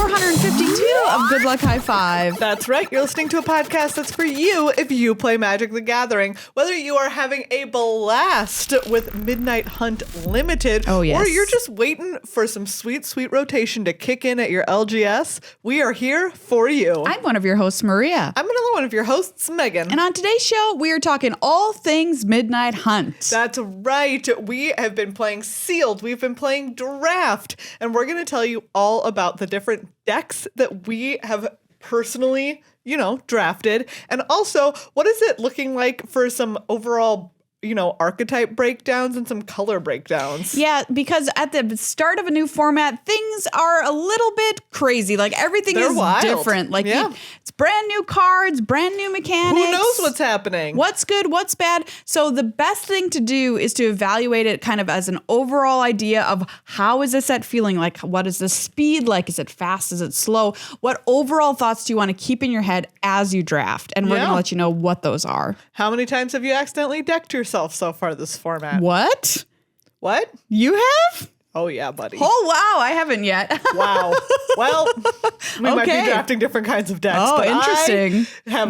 452 of Good Luck High Five. That's right. You're listening to a podcast that's for you if you play Magic the Gathering. Whether you are having a blast with Midnight Hunt Limited, Oh, yes. or you're just waiting for some sweet, sweet rotation to kick in at your LGS, we are here for you. I'm one of your hosts, Maria. I'm another one of your hosts, Megan. And on today's show, we are talking all things Midnight Hunt. That's right. We have been playing Sealed. We've been playing Draft. And we're going to tell you all about the different decks that we have personally, drafted. And also, what is it looking like for some overall archetype breakdowns and some color breakdowns. Yeah, because at the start of a new format, things are a little bit crazy. Like everything is wild. different. Like it's brand new cards, brand new mechanics. Who knows what's happening? What's good, what's bad. So the best thing to do is to evaluate it kind of as an overall idea of how is this set feeling? Like what is the speed like? Is it fast? Is it slow? What overall thoughts do you want to keep in your head as you draft? And we're going to let you know what those are. How many times have you accidentally decked yourself so far this format? What? You have? Oh, yeah, buddy. Oh, wow. I haven't yet. Wow. Well, we might be drafting different kinds of decks. Oh, but interesting. I have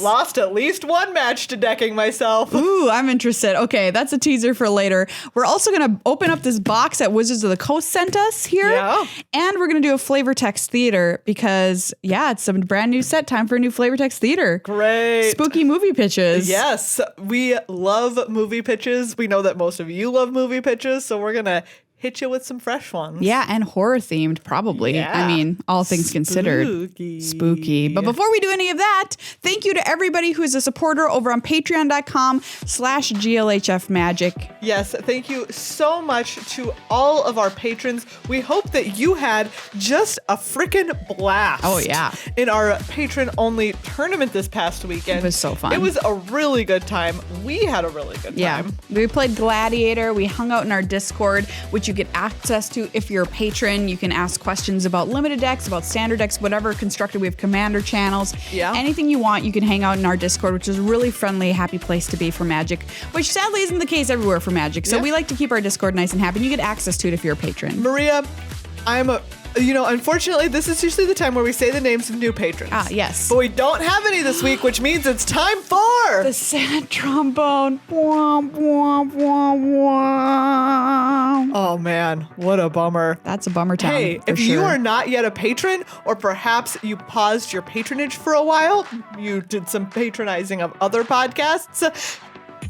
lost at least one match to decking myself. Ooh, I'm interested. Okay, that's a teaser for later. We're also going to open up this box that Wizards of the Coast sent us here. Yeah. And we're going to do a flavor text theater because, it's a brand new set. Time for a new flavor text theater. Great. Spooky movie pitches. Yes. We love movie pitches. We know that most of you love movie pitches, so we're going to hit you with some fresh ones. Yeah, and horror themed, probably. Yeah. I mean, all things considered. Spooky. But before we do any of that, thank you to everybody who is a supporter over on patreon.com/GLHF Magic. Yes, thank you so much to all of our patrons. We hope that you had just a freaking blast. Oh, yeah. In our patron-only tournament this past weekend. It was so fun. It was a really good time. We had a really good time. Yeah. We played Gladiator. We hung out in our Discord, which you get access to if you're a patron. You can ask questions about limited decks, about standard decks, whatever constructed. We have commander channels. Yeah. Anything you want, you can hang out in our Discord, which is a really friendly, happy place to be for Magic, which sadly isn't the case everywhere for Magic. So we like to keep our Discord nice and happy. And you get access to it if you're a patron. Maria, unfortunately, this is usually the time where we say the names of new patrons. Ah, yes. But we don't have any this week, which means it's time for the sad trombone. Womp, womp, womp, womp. Oh, man. What a bummer. That's a bummer time. Hey, if you are not yet a patron, or perhaps you paused your patronage for a while, you did some patronizing of other podcasts,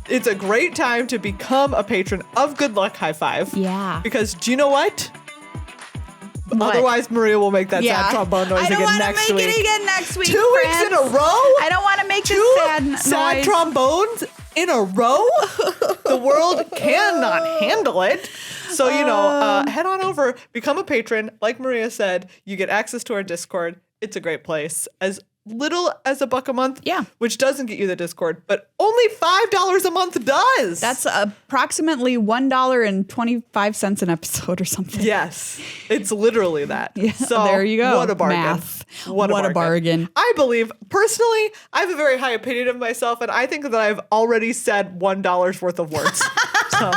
it's a great time to become a patron of Good Luck High Five. Yeah. Because do you know what? Otherwise, Maria will make that sad trombone noise again next week. I don't want to make it again next week. 2 weeks in a row? I don't want to make this sad trombones in a row? The world cannot handle it. So, head on over, become a patron. Like Maria said, you get access to our Discord. It's a great place. As little as $1 a month, which doesn't get you the Discord, but only $5 a month does. That's approximately $1.25 an episode or something. Yes, it's literally that. Yeah, so there you go. What a bargain. Math. What a bargain. I believe, personally, I have a very high opinion of myself, and I think that I've already said $1 worth of words. So.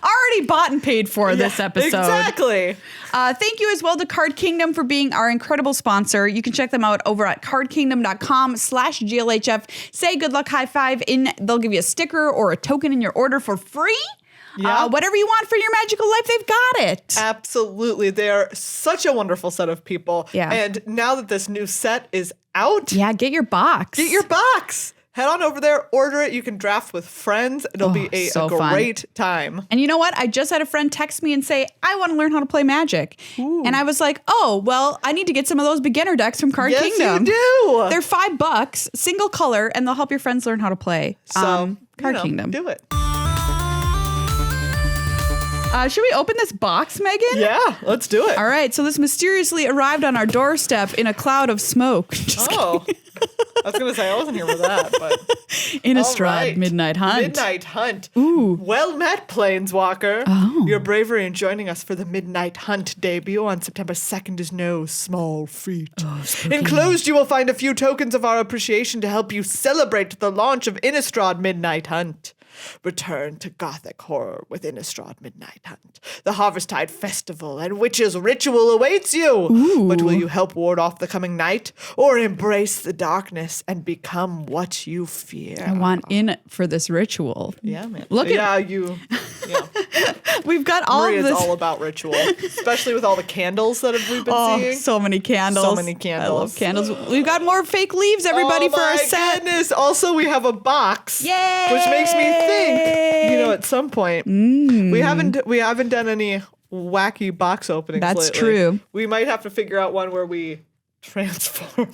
Already bought and paid for this episode. Exactly. Thank you as well to Card Kingdom for being our incredible sponsor. You can check them out over at cardkingdom.com/GLHF. Say Good Luck High Five they'll give you a sticker or a token in your order for free. Yeah. Whatever you want for your magical life, they've got it. Absolutely. They are such a wonderful set of people. Yeah. And now that this new set is out. Yeah, get your box. Head on over there, order it. You can draft with friends. It'll be a great time. And you know what? I just had a friend text me and say, I want to learn how to play Magic. Ooh. And I was like, oh, well, I need to get some of those beginner decks from Card Kingdom. Yes, you do. They're $5, single color, and they'll help your friends learn how to play. So, Card Kingdom. Do it. Should we open this box, Megan? Yeah, let's do it. All right. So this mysteriously arrived on our doorstep in a cloud of smoke. I was going to say I wasn't here for that, but Innistrad, Midnight Hunt. Midnight Hunt. Ooh. Well met, Planeswalker. Oh. Your bravery in joining us for the Midnight Hunt debut on September 2nd is no small feat. Oh, Enclosed, you will find a few tokens of our appreciation to help you celebrate the launch of Innistrad Midnight Hunt. Return to gothic horror with Innistrad Midnight Hunt. The Harvesttide Festival and Witches' Ritual awaits you. Ooh. But will you help ward off the coming night or embrace the darkness and become what you fear? I want in for this ritual. Yeah, man. Look at Yeah. we've got all Maria's of this. all about ritual, especially with all the candles that we've been seeing. So many candles. So many candles. I love candles. We've got more fake leaves, everybody, for our set. Goodness. Also, we have a box. Yay! Which makes me think, at some point we haven't done any wacky box openings. That's lately. true. We might have to figure out one where we transform.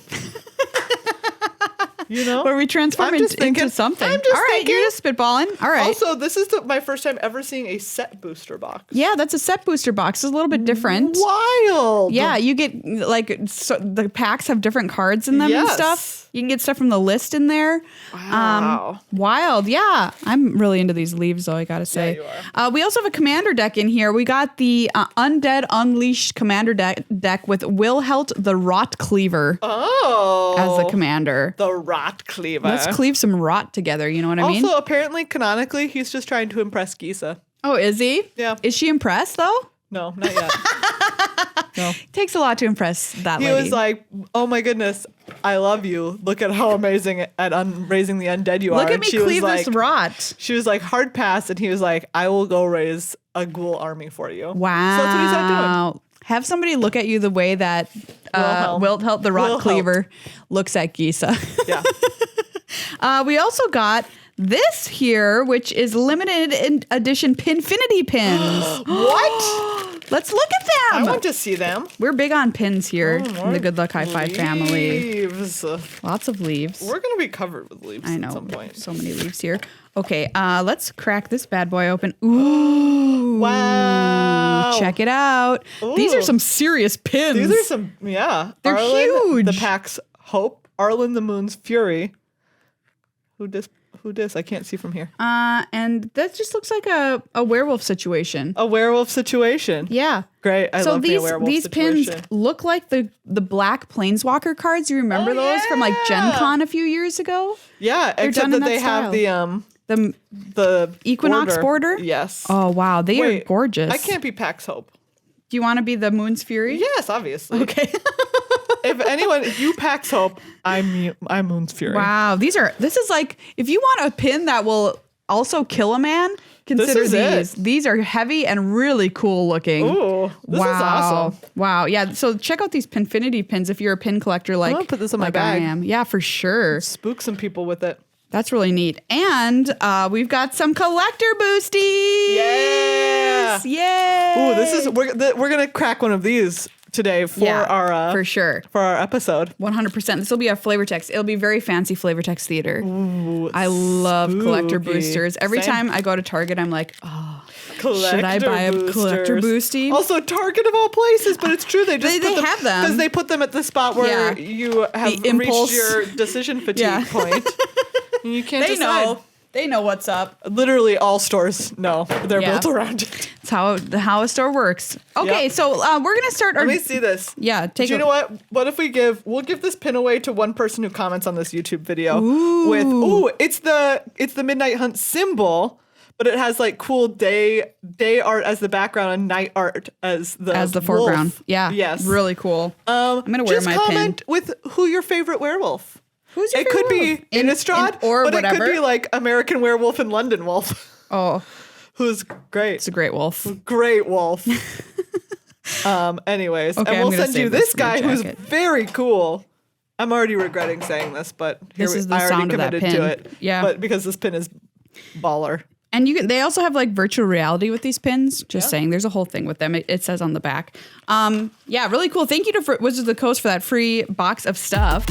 Where we transform into something. I'm just all right, thinking. you're just spitballing. All right. Also, this is my first time ever seeing a set booster box. Yeah, that's a set booster box. It's a little bit different. Wild. Yeah, you get the packs have different cards in them and Yes. stuff. You can get stuff from the list in there. Wow. Wild. Yeah. I'm really into these leaves, though, I got to say. Yeah, you are. We also have a commander deck in here. We got the Undead Unleashed commander deck with Wilhelt the Rot Cleaver as the commander. The Rot Cleaver. Let's cleave some rot together. You know what I mean? Also, apparently, canonically, he's just trying to impress Gisa. Oh, is he? Yeah. Is she impressed, though? No, not yet. No. Takes a lot to impress that He lady. was like, "Oh my goodness, I love you. Look at how amazing at raising the undead you are." Look at And me she was cleave like, this rot. She was like, hard pass, and he was like, "I will go raise a ghoul army for you." Wow. So that's what he's out doing. Have somebody look at you the way that Wilhelm. Wilhelt the Rot Wilhelt. Cleaver looks at Gisa. Yeah. We also got this here, which is limited edition Pinfinity pins. What? Let's look at I them. want to see them. We're big on pins here in the Good Luck High Five family. Leaves. Lots of leaves. We're gonna be covered with leaves I know. at some point. So many leaves here. Okay, let's crack this bad boy open. Ooh. Wow. Check it out. These are Ooh. some serious pins. These are some, yeah. They're Arlen, huge. The Pack's Hope, Arlen the Moon's Fury. Who dis? I can't see from here. And that just looks like a werewolf situation. A werewolf situation. Yeah. Great. I love me a werewolf these situation. pins look like the black planeswalker cards. You remember Oh, those from like Gen yeah. Con a few years ago? Yeah, They're except done in that they that have The the Equinox border? Yes. Oh wow, they are Wait, gorgeous. I can't be Pax Hope. Do you want to be the Moon's Fury? Yes, obviously. Okay. If you Pax Hope, I'm Moon's Fury. Wow, this is like if you want a pin that will also kill a man, consider is these. it. These are heavy and really cool looking. Ooh, this is awesome. Wow. Yeah. So check out these Pinfinity pins if you're a pin collector like, gonna put this in my like bag. I am. Yeah, for sure. Spook some people with it. That's really neat. And we've got some collector boosties. Yeah. Yay. Ooh, we're gonna crack one of these today for our for sure. for our episode. 100%. This will be a flavor text. It'll be very fancy flavor text theater. Ooh, I love collector spooky. boosters. Every Same. time I go to Target, I'm like, oh, Collector should I buy a collector boosters. boosty? Also, Target of all places, but it's true. They just They have them. because they put them at the spot where Yeah. you have The impulse. reached your decision fatigue Yeah. point. And you can't They decide. know. They know what's up. Literally, all stores know. They're Yeah. built around it. It's how a store works. Okay, Yep. so we're gonna start our. Let me see this. Yeah, take. Do you know what? What if we'll give this pin away to one person who comments on this YouTube video with it's the Midnight Hunt symbol, but it has like cool day art as the background and night art as the foreground. wolf. Yeah. Yes. Really cool. I'm gonna wear just my comment pin. with who your favorite werewolf. Who's your It could favorite be werewolf? Innistrad, or but whatever. it could be like American Werewolf and London Wolf, Oh, who's great. it's a great wolf. Great wolf. Anyways, Okay, and I'm we'll gonna send you save this this in my guy who's jacket. very cool. I'm already regretting saying this, but here This is the I already sound of that committed to pin. it. Yeah. But because this pin is baller. And they also have like virtual reality with these pins. Just Yeah. saying, there's a whole thing with them. It says on the back. Yeah, really cool. Thank you to Wizards of the Coast for that free box of stuff.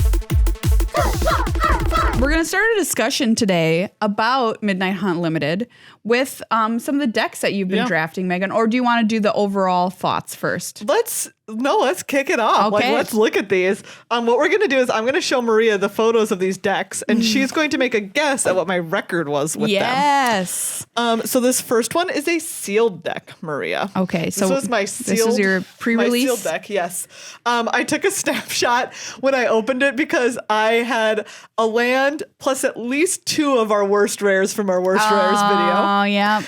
We're going to start a discussion today about Midnight Hunt Limited with some of the decks that you've been Yeah. drafting, Megan. Or do you want to do the overall thoughts first? Let's No, let's kick it off. Like, Okay. let's look at these. What we're going to do is I'm going to show Maria the photos of these decks, and she's going to make a guess at what my record was with Yes. them. So this first one is a sealed deck, Maria. Okay, so this was my sealed. this is your pre-release? My sealed deck, yes. I took a snapshot when I opened it because I had a land plus at least 2 of our worst rares from our worst rares video. Oh, yeah.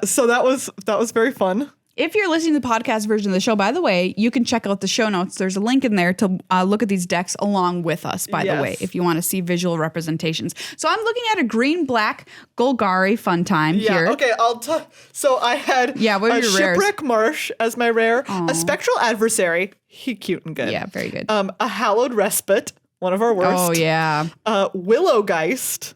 So that was very fun. If you're listening to the podcast version of the show, by the way, you can check out the show notes. There's a link in there to look at these decks along with us, by the way, if you want to see visual representations. So I'm looking at a green-black Golgari fun time here. Okay, so I had what are a your rares? Shipwreck Marsh as my rare, a Spectral Adversary, he cute and good. Yeah, very good. A Hallowed Respite, one of our worst. Oh, yeah. Willow Geist.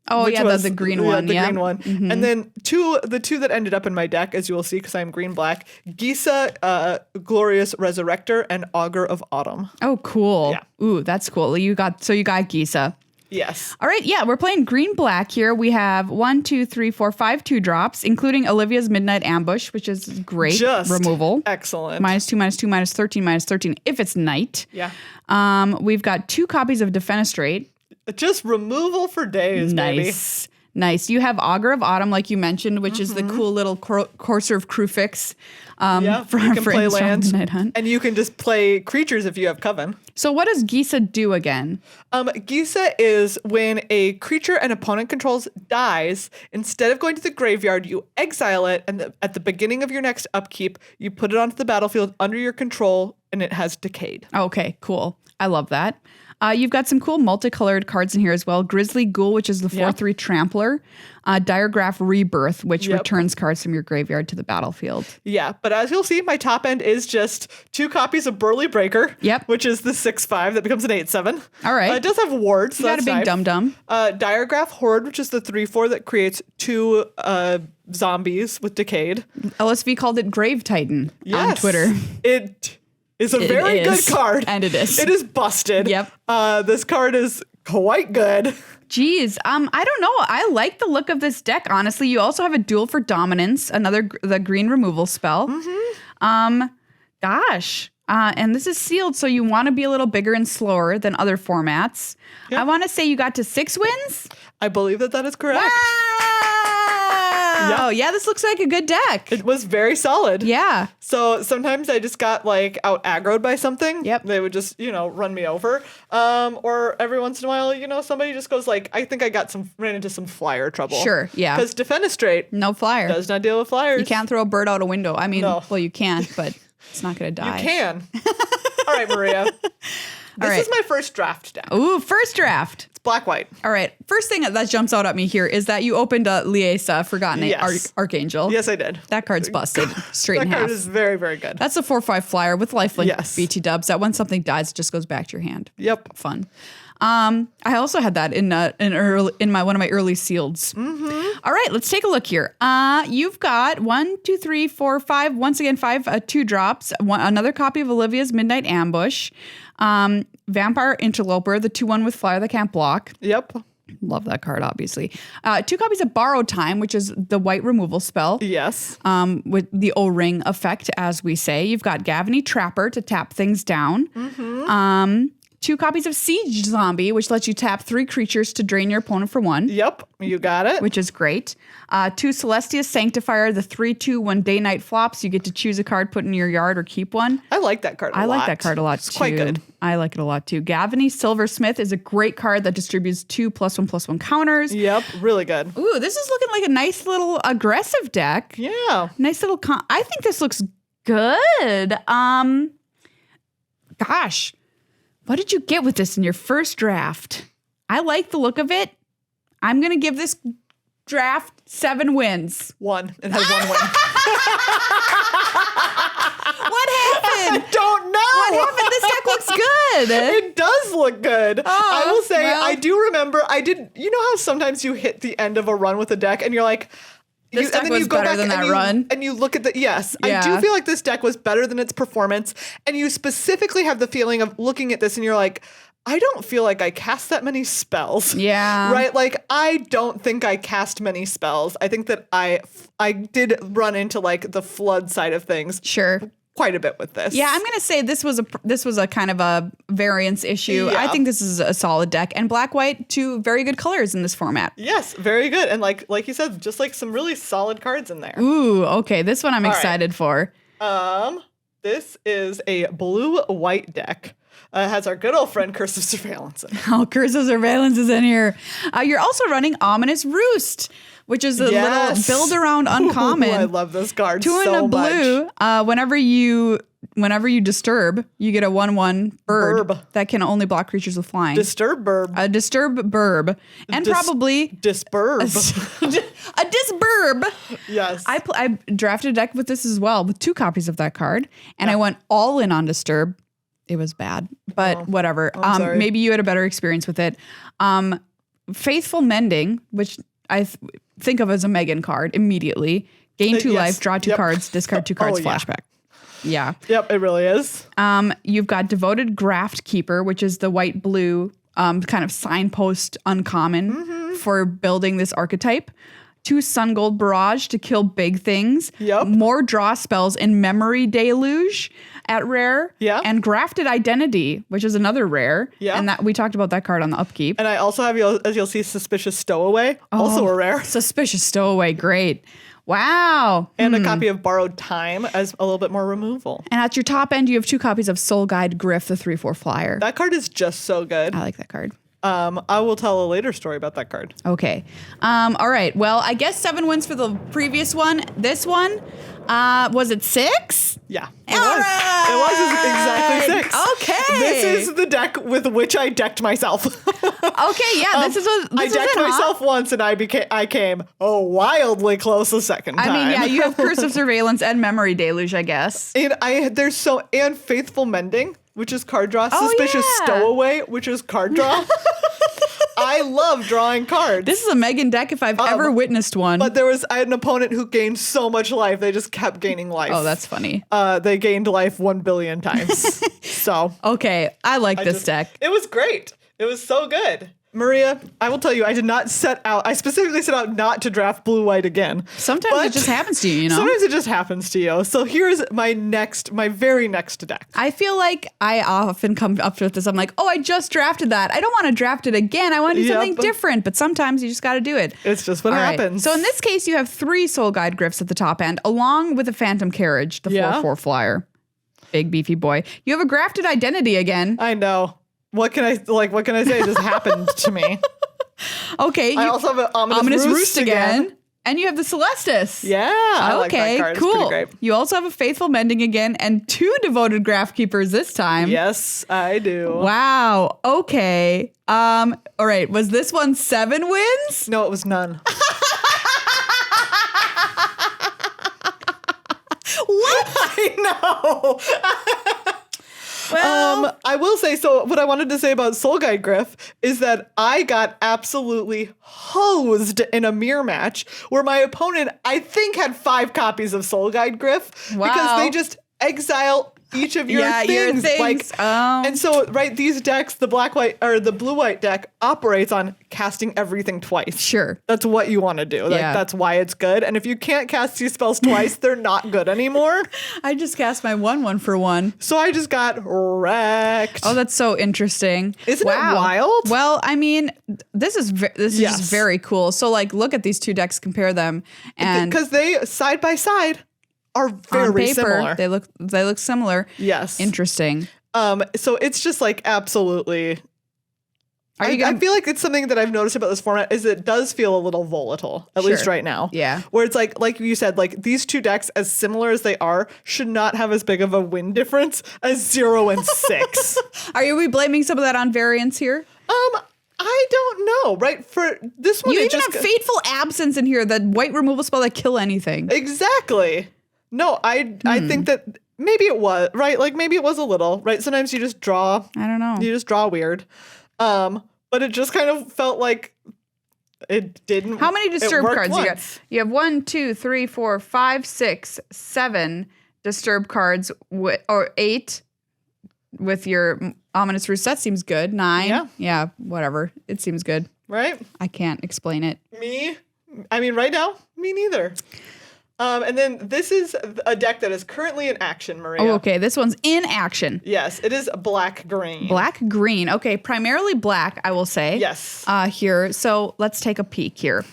Oh, which yeah, was the green one. The Yeah, green one. Mm-hmm. And then the two that ended up in my deck, as you will see, because I'm green-black, Gisa, Glorious Resurrector, and Augur of Autumn. Oh, cool. Yeah. Ooh, that's cool. You got Gisa. Yes. All right, yeah, we're playing green-black here. We have 1, 2, 3, 4, 5 2-drops, including Olivia's Midnight Ambush, which is great removal. Excellent. -2, -2, -13 if it's night. Yeah. We've got 2 copies of Defenestrate. Just removal for days, baby. Nice. You have Augur of Autumn, like you mentioned, which is the cool little Courser of Crewfix from you can play Friends from lands, Midnight Hunt. and you can just play creatures if you have Coven. So what does Gisa do again? Gisa is when a creature an opponent controls dies, instead of going to the graveyard, you exile it, and at the beginning of your next upkeep, you put it onto the battlefield under your control, and it has decayed. Okay, cool. I love that. You've got some cool multicolored cards in here as well. Grizzly Ghoul, which is the 4/3 Trampler. Diregraph Rebirth, which returns cards from your graveyard to the battlefield. Yeah, but as you'll see, my top end is just 2 copies of Burly Breaker, which is the 6/5 that becomes an 8/7. All right. It does have wards. You got a big dum-dum. Diregraph Horde, which is the 3/4 that creates 2 zombies with Decayed. LSV called it Grave Titan on Twitter. It is a very good card. And it is. It is busted. Yep. This card is quite good. Geez, I don't know. I like the look of this deck, honestly. You also have a Duel for Dominance, the green removal spell. Mm-hmm. And this is sealed, so you want to be a little bigger and slower than other formats. Yep. I want to say you got to 6 wins? I believe that is correct. Oh, yeah, this looks like a good deck. It was very solid. Yeah. So sometimes I just got out aggroed by something. Yep. They would just, run me over. Or every once in a while, somebody just goes I think I ran into some flyer trouble. Sure, yeah. Because Defenestrate no flyer. does not deal with flyers. You can't throw a bird out a window. I mean, No. well, you can, but it's not going to die. You can. All right, Maria. This is my first draft deck. Ooh, first draft. It's black-white. All right. First thing that jumps out at me here is that you opened a Liesa, Forgotten Archangel. Yes, I did. That card's busted straight in That half. card is very, very good. That's a 4/5 flyer with lifelink Yes. BT dubs that when something dies, it just goes back to your hand. Yep. Fun. I also had that in one of my early sealeds. Mm-hmm. All right, let's take a look here. You've got 1, 2, 3, 4, 5. Once again, 5 2-drops. Another copy of Olivia's Midnight Ambush. Vampire Interloper, the 2/1 with flyer that can't block. Yep. Love that card, obviously. 2 copies of Borrowed Time, which is the white removal spell. Yes. With the O-ring effect, as we say. You've got Gavany Trapper to tap things down. Mm-hmm. 2 copies of Siege Zombie, which lets you tap 3 creatures to drain your opponent for 1. Yep, you got it. Which is great. 2 Celestia Sanctifier, the 3/2 when day-night flops. You get to choose a card, put in your yard, or keep one. I like that card a lot. I like that card a lot, too. It's quite good. I like it a lot, too. Gavany Silversmith is a great card that distributes 2 +1/+1 counters. Yep, really good. Ooh, this is looking like a nice little aggressive deck. Yeah. Nice little... I think this looks good. Gosh. What did you get with this in your first draft? I like the look of it. I'm going to give this draft 7 wins. 1. It has 1 win. What happened? I don't know. What happened? This deck looks good. It does look good. I will say, well. I do remember, you know how sometimes you hit the end of a run with a deck and you're like, This deck was better than that run. And you look at I Yeah. do feel like this deck was better than its performance. And you specifically have the feeling of looking at this and you're like, I don't feel like I cast that many spells. Yeah. Right? I don't think I cast many spells. I think that I did run into the flood side of things. Sure. quite a bit with this. Yeah, I'm gonna say this was a kind of a variance issue. Yeah. I think this is a solid deck, and black-white, two very good colors in this format. Yes, very good. And like you said, just like some really solid cards in there. Ooh, okay, this one I'm excited for. This is a blue-white deck. Has our good old friend Curse of Surveillance in it. Oh, Curse of Surveillance is in here. You're also running Ominous Roost, which is a little build around uncommon. Ooh, I love this card 2 so and a blue. much. Whenever you disturb, you get a 1/1 bird Burb. that can only block creatures with flying. Disturb burb. A disturb burb, and probably Disburb. a disburb. Yes. I drafted a deck with this as well, with 2 copies of that card, and I went all in on disturb. It was bad, but whatever. sorry. Maybe you had a better experience with it. Faithful Mending, which I think of as a Meghan card immediately. Gain 2 life, draw 2 cards, discard 2 cards, flashback. Yeah. Yep, it really is. You've got Devoted Graft Keeper, which is the white-blue kind of signpost uncommon for building this archetype. 2 Sun Gold Barrage to kill big things. Yep. More draw spells in Memory Deluge at rare. Yeah. And Grafted Identity, which is another rare. Yeah. And that we talked about that card on the upkeep. And I also have, as you'll see, Suspicious Stowaway, also a rare. Suspicious Stowaway, great. Wow. And a copy of Borrowed Time as a little bit more removal. And at your top end, you have 2 copies of Soul Guide Griff, the 3/4 flyer. That card is just so good. I like that card. I will tell a later story about that card. Okay. All right. Well, I guess 7 wins for the previous one. This one, was it 6? Yeah. It All was. right. It was exactly 6. Okay. This is the deck with which I decked myself. Okay. Yeah. This is I decked myself once and I came wildly close a second time. I mean, yeah, you have Curse of Surveillance and Memory Deluge, I guess. And and Faithful Mending, which is card draw. Oh, Suspicious yeah. Stowaway, which is card draw. I love drawing cards. This is a Meghan deck if I've ever witnessed one. But I had an opponent who gained so much life, they just kept gaining life. Oh, that's funny. They gained life 1 billion times. So Okay. I like this deck. It was great. It was so good. Maria, I will tell you, I specifically set out not to draft blue-white again. Sometimes it just happens to you, you know? Sometimes it just happens to you. So here's my very next deck. I feel like I often come up with this. I'm like, oh, I just drafted that. I don't want to draft it again. I want to do something different. But sometimes you just got to do it. It's just what happens. So in this case, you have 3 Soul Guide Griffs at the top end, along with a Phantom Carriage, the 4/4 flyer. Big beefy boy. You have a Grafted Identity again. I know. What can I say? It just happened to me. Okay. I also have an Ominous Roost again. And you have the Celestis. Yeah. I like that card. Cool. It's pretty great. You also have a Faithful Mending again and 2 Devoted Graft Keepers this time. Yes, I do. Wow. Okay. All right. Was this one 7 wins? No, it was none. What? I know. Well, I will say, so what I wanted to say about Soul Guide Griff is that I got absolutely hosed in a mirror match where my opponent, I think, had 5 copies of Soul Guide Griff because they just exile each of your things. And so, right, these decks, the black-white or the blue-white deck operates on casting everything twice. Sure. That's what you want to do. Like, that's why it's good. And if you can't cast these spells twice, they're not good anymore. I just cast my 1/1 for 1. So I just got wrecked. Oh, that's so interesting. Isn't it wild? Well, I mean, this is just very cool. So, like, look at these 2 decks, compare them, and because they side by side are very on paper, similar. They look similar. Yes. Interesting. So it's just like absolutely. I feel like it's something that I've noticed about this format is it does feel a little volatile, at least right now. Yeah. Where it's like you said, like these 2 decks, as similar as they are, should not have as big of a win difference as 0 and 6. Are we blaming some of that on variance here? I don't know. Right, for this one, You even have Fateful Absence in here, that white removal spell that kill anything. Exactly. No, I think that maybe it was right. Like maybe it was a little right. Sometimes you just draw. I don't know. You just draw weird. But it just kind of felt like it didn't. How many disturb cards once. you got? You have 1, 2, 3, 4, 5, 6, 7 disturb cards, or 8 with your Ominous Roost. That seems good. 9. Yeah, whatever. It seems good. Right? I can't explain it. I mean, right now, me neither. And then this is a deck that is currently in action, Maria. Oh, okay. This one's in action. Yes, it is black-green. Black-green. Okay, primarily black, I will say. Yes. Here. So let's take a peek here.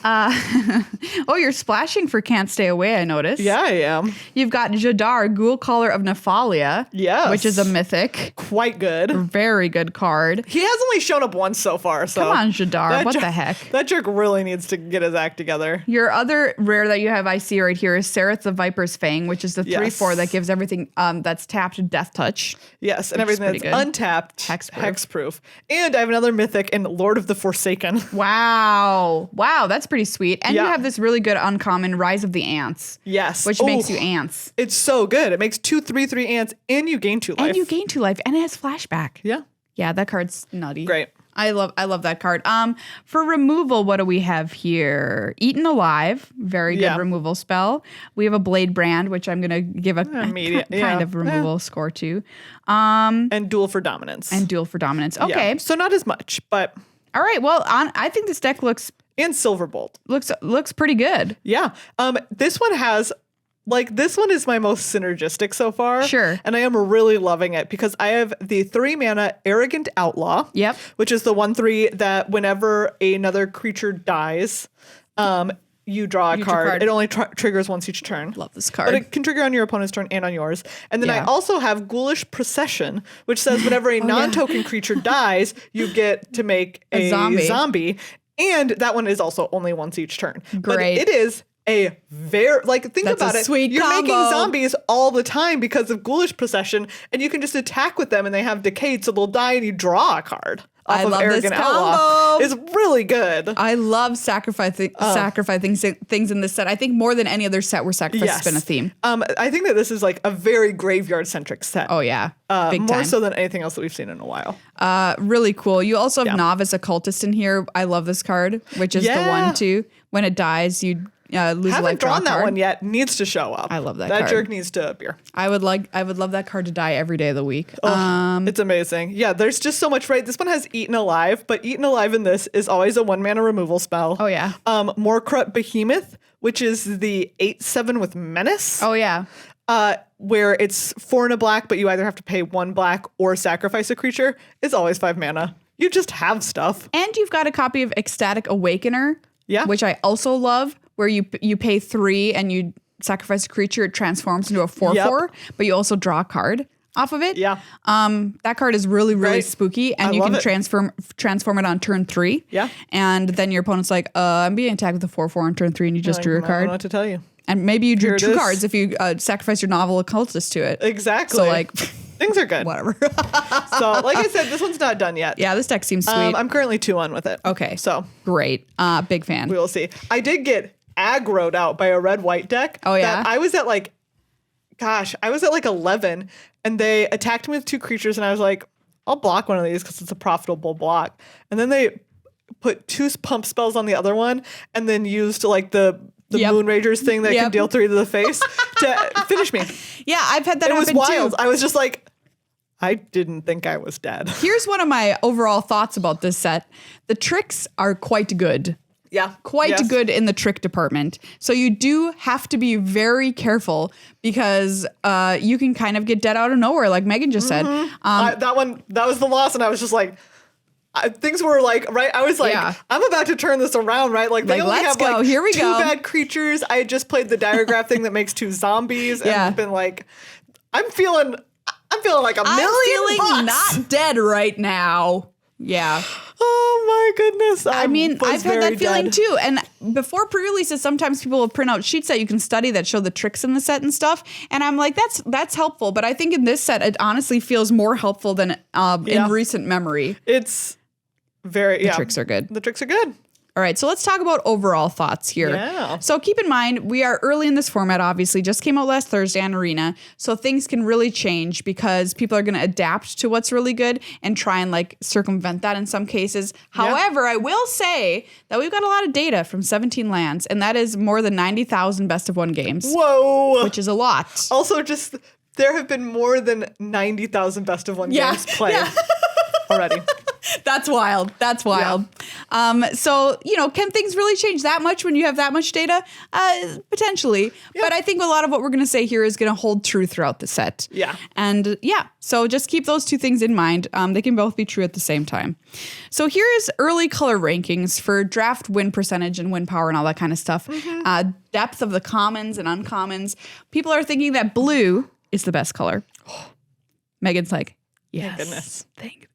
Oh, you're splashing for Can't Stay Away, I noticed. Yeah, I am. You've got Jadar, Ghoul Caller of Nephalia. Yes. Which is a mythic. Quite good. Very good card. He has only shown up once so far, so. Come on, Jadar. What the heck? That jerk really needs to get his act together. Your other rare that you have, I see right here, is Sereth the Viper's Fang, which is the 3/4 that gives everything that's tapped Death Touch. Yes, and everything that's untapped, hexproof. And I have another mythic in Lord of the Forsaken. Wow. Wow, that's pretty sweet. And you have this really good uncommon Rise of the Ants. Yes. Which makes you ants. It's so good. It makes 2/3/3 ants and you gain 2 life. And you gain 2 life. And it has flashback. Yeah. Yeah, that card's nutty. Great. I love that card. For removal, what do we have here? Eaten Alive, very good removal spell. We have a Blade Brand, which I'm gonna give a kind of removal score to. And Duel for Dominance. Okay. Yeah. So not as much, but all right. Well, I think this deck looks Silverbolt looks pretty good. Yeah. This one has. This one is my most synergistic so far. Sure. And I am really loving it because I have the 3-mana Arrogant Outlaw. Yep. Which is the 1/3 that whenever another creature dies, you draw a card. It only triggers once each turn. Love this card. But it can trigger on your opponent's turn and on yours. And then I also have Ghoulish Procession, which says whenever a non-token creature dies, you get to make a zombie. And that one is also only once each turn. Great. But it is a very, think about it. Sweet You're combo. making zombies all the time because of Ghoulish Procession, and you can just attack with them and they have decayed, so they'll die and you draw a card. I love this combo. Outlaw. It's really good. I love sacrificing things in this set. I think more than any other set where sacrifice has been a theme. I think that this is a very graveyard-centric set. Oh, yeah. Big more time. so than anything else that we've seen in a while. Really cool. You also have Novice Occultist in here. I love this card, which is the 1/2. When it dies, you lose a life. Haven't drawn that card. one yet. Needs to show up. I love that card. That jerk needs to appear. I would love that card to die every day of the week. It's amazing. Yeah, there's just so much, right? This one has Eaten Alive, but Eaten Alive in this is always a 1-mana removal spell. Oh, yeah. Morkrut Behemoth, which is the 8/7 with Menace. Oh, yeah. Where it's 4 and a black, but you either have to pay 1 black or sacrifice a creature. It's always 5 mana. You just have stuff. And you've got a copy of Ecstatic Awakener, which I also love, where you pay 3 and you sacrifice a creature, it transforms into a 4/4, but you also draw a card off of it. Yeah. That card is really spooky, and you can transform it on turn 3. Yeah. And then your opponent's like, I'm being attacked with a 4/4 on turn 3, and you just drew a card. I don't know what to tell you. And maybe you drew 2 cards if you sacrifice your Novel Occultist to it. Exactly. So things are good. Whatever. So like I said, this one's not done yet. Yeah, this deck seems sweet. I'm currently 2-1 with it. Okay. So great. Big fan. We will see. I did get aggroed out by a red-white deck. Oh, yeah? I was at 11 and they attacked me with 2 creatures and I was like, I'll block one of these because it's a profitable block. And then they put 2 pump spells on the other one and then used the Moon Ragers thing that can deal 3 to the face to finish me. Yeah, I've had that happen too. It was wild. I was just like, I didn't think I was dead. Here's one of my overall thoughts about this set. The tricks are quite good. Yeah. Quite good in the trick department. So you do have to be very careful because you can kind of get dead out of nowhere, like Meghan just said. That was the loss, and I was just like, things were right. I was like, I'm about to turn this around, right? They only let's have go. Here we 2 go. bad creatures. I had just played the diagraph thing that makes 2 zombies, and been like, I'm feeling like $1 million bucks. Not dead right now. Yeah. Oh my goodness. I've had that feeling too. And before pre-releases, sometimes people will print out sheets that you can study that show the tricks in the set and stuff. And I'm like, that's helpful. But I think in this set, it honestly feels more helpful than in recent memory. It's very, The tricks are good. The tricks are good. All right, so let's talk about overall thoughts here. Yeah. So keep in mind, we are early in this format, obviously. Just came out last Thursday on Arena. So things can really change because people are going to adapt to what's really good and try and circumvent that in some cases. However, I will say that we've got a lot of data from 17 lands, and that is more than 90,000 best of 1 games. Whoa. Which is a lot. Also, there have been more than 90,000 best of 1 games played already. That's wild. That's wild. So, can things really change that much when you have that much data? Potentially. Yeah. But I think a lot of what we're going to say here is going to hold true throughout the set. Yeah. And so just keep those two things in mind. They can both be true at the same time. So here is early color rankings for draft win percentage and win power and all that kind of stuff. Mm-hmm. Depth of the commons and uncommons. People are thinking that blue is the best color. Meghan's like, yes. Thank goodness.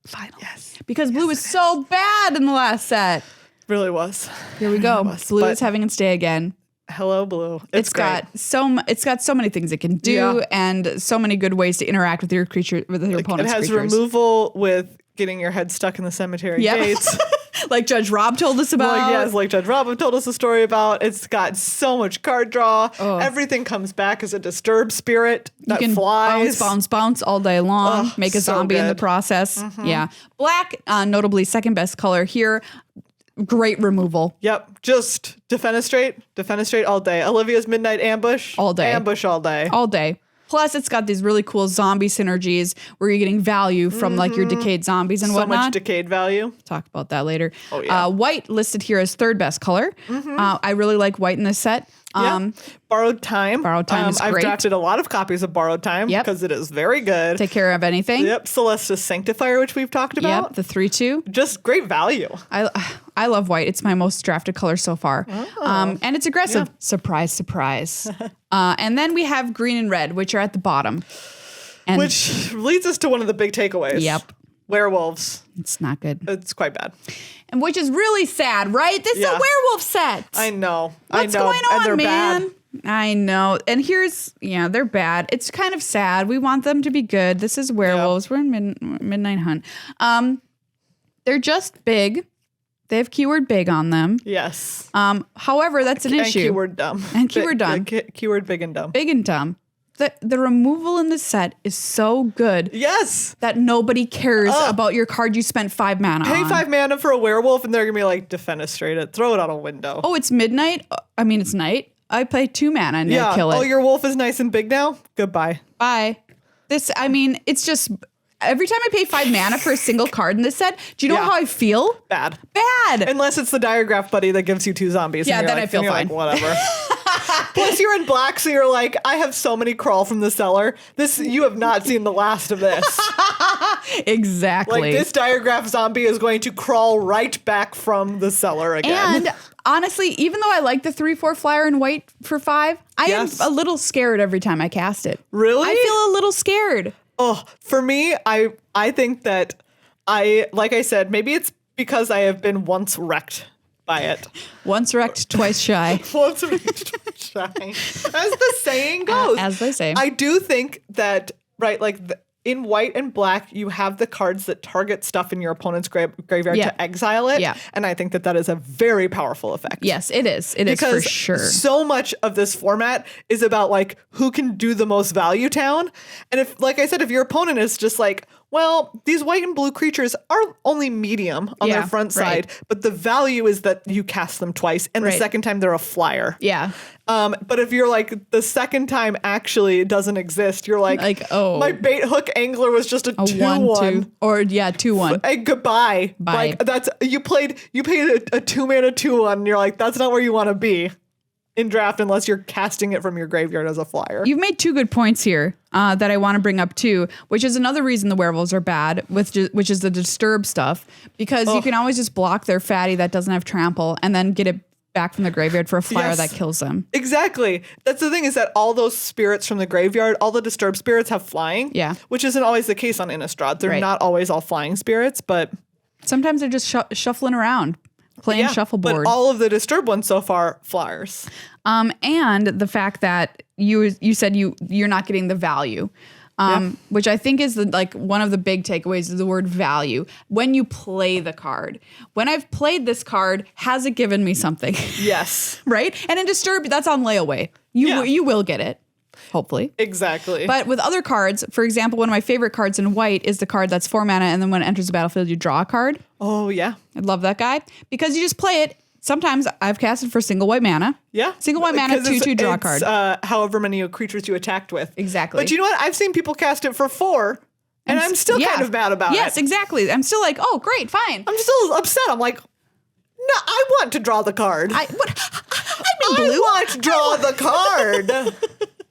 Finally. Yes. Because blue was so bad in the last set. Really was. Here we go. Blue is having its day again. Hello, blue. It's got so many things it can do and so many good ways to interact with your creature, with your opponent's creatures. It has removal with getting your head stuck in the cemetery gates. Like Judge Rob told us about. Like Judge Rob told us a story about. It's got so much card draw. Oh. Everything comes back as a disturbed spirit that flies. Bounce all day long. Make a zombie in the process. Mm-hmm. Yeah. Black, notably second best color here. Great removal. Yep. Just defenestrate all day. Olivia's Midnight Ambush. All day. Ambush all day. All day. Plus, it's got these really cool zombie synergies where you're getting value from like your decayed zombies and whatnot. So much decayed value. Talk about that later. Oh, yeah. White listed here as third best color. Mm-hmm. I really like white in this set. Borrowed Time. Borrowed Time is great. I've drafted a lot of copies of Borrowed Time because it is very good. Take care of anything. Yep. Celestis Sanctifier, which we've talked about. Yep. The 3/2. Just great value. I love white. It's my most drafted color so far. Oh. And it's aggressive. Yeah. Surprise, surprise. And then we have green and red, which are at the bottom. And which leads us to one of the big takeaways. Yep. Werewolves. It's not good. It's quite bad. And which is really sad, right? This is a werewolf set. I know. What's going on, and they're man? Bad. I know. And they're bad. It's kind of sad. We want them to be good. This is werewolves. Yep. We're in Midnight Hunt. They're just big. They have keyword big on them. Yes. However, that's an issue. And keyword dumb. And keyword dumb. Keyword big and dumb. Big and dumb. The removal in this set is so good. Yes. That nobody cares about your card you spent 5 mana on. Pay 5 mana for a werewolf and they're going to be like, defenestrate it. Throw it out a window. Oh, it's midnight? I mean, it's night. I play 2 mana and I kill it. Oh, your wolf is nice and big now? Goodbye. Bye. It's just... Every time I pay 5 mana for a single card in this set, do you know how I feel? Bad. Bad. Unless it's the Diagraph Buddy that gives you 2 zombies. Yeah, and then I feel fine. Like, whatever. Plus, you're in black, so you're like, I have so many crawl from the cellar. You have not seen the last of this. Exactly. Like, this Diagraph zombie is going to crawl right back from the cellar again. And honestly, even though I like the 3/4 flyer in white for 5, I am a little scared every time I cast it. Really? I feel a little scared. Oh, for me, I think that like I said, maybe it's because I have been once wrecked by it. Once wrecked, twice shy. Once wrecked, twice shy. As the saying goes. As they say. I do think that, in white and black, you have the cards that target stuff in your opponent's graveyard to exile it. Yeah. And I think that is a very powerful effect. Yes, it is. It is for sure. So much of this format is about who can do the most value town. And if, like I said, if your opponent is just well, these white and blue creatures are only medium on their front side, but the value is that you cast them twice, and the second time they're a flyer. Yeah. But if you're the second time actually it doesn't exist, you're my bait hook angler was just a 2/1. Or 2/1. Hey, goodbye. Bye. You paid a 2 mana 2/1, and you're that's not where you want to be in draft unless you're casting it from your graveyard as a flyer. You've made 2 good points here that I want to bring up too, which is another reason the werewolves are bad, which is the disturb stuff, because you can always just block their fatty that doesn't have trample and then get it back from the graveyard for a flyer that kills them. Exactly. That's the thing, is that all those spirits from the graveyard, all the disturbed spirits have flying. Yeah. Which isn't always the case on Innistrad. They're not always all flying spirits, but sometimes they're just shuffling around. Playing shuffleboard. But all of the disturbed ones so far, flyers. And the fact that you said you're not getting the value, which I think is one of the big takeaways is the word value. When you play the card, when I've played this card, has it given me something? Yes. Right? And in Disturb, that's on layaway. You will get it. Hopefully. Exactly. But with other cards, for example, one of my favorite cards in white is the card that's 4 mana, and then when it enters the battlefield, you draw a card. Oh, yeah. I love that guy. Because you just play it. Sometimes I've casted for single white mana. Yeah. Single white mana, 2/2 draw a card. However many creatures you attacked with. Exactly. But you know what? I've seen people cast it for 4 And I'm still kind of mad about it. Yes, exactly. I'm still like, oh, great, fine. I'm still upset. I'm like, no, I want to draw the card. I'm in blue. I want to draw the card.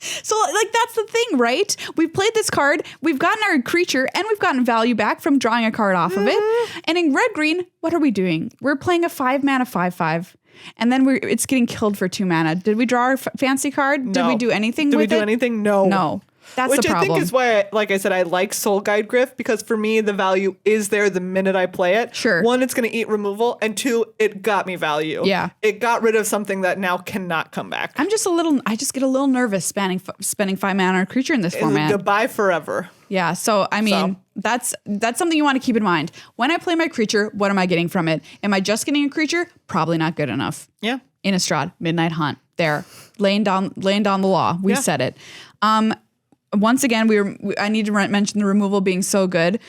So, like, that's the thing, right? We've played this card, we've gotten our creature, and we've gotten value back from drawing a card off of it. And in red-green, what are we doing? We're playing a 5-mana 5/5. And then it's getting killed for 2 mana. Did we draw our fancy card? No. Did we do anything with it? Did we do anything? No. No. That's Which the problem. I think is why, like I said, I like Soul Guide Griff, because for me, the value is there the minute I play it. Sure. 1, it's going to eat removal, and 2, it got me value. Yeah. It got rid of something that now cannot come back. I just get a little nervous spending 5 mana on a creature in this format. Goodbye forever. Yeah. So, I mean, that's something you want to keep in mind. When I play my creature, what am I getting from it? Am I just getting a creature? Probably not good enough. Yeah. Innistrad, Midnight Hunt. There. Laying down the law. We said it. Once again, I need to mention the removal being so good.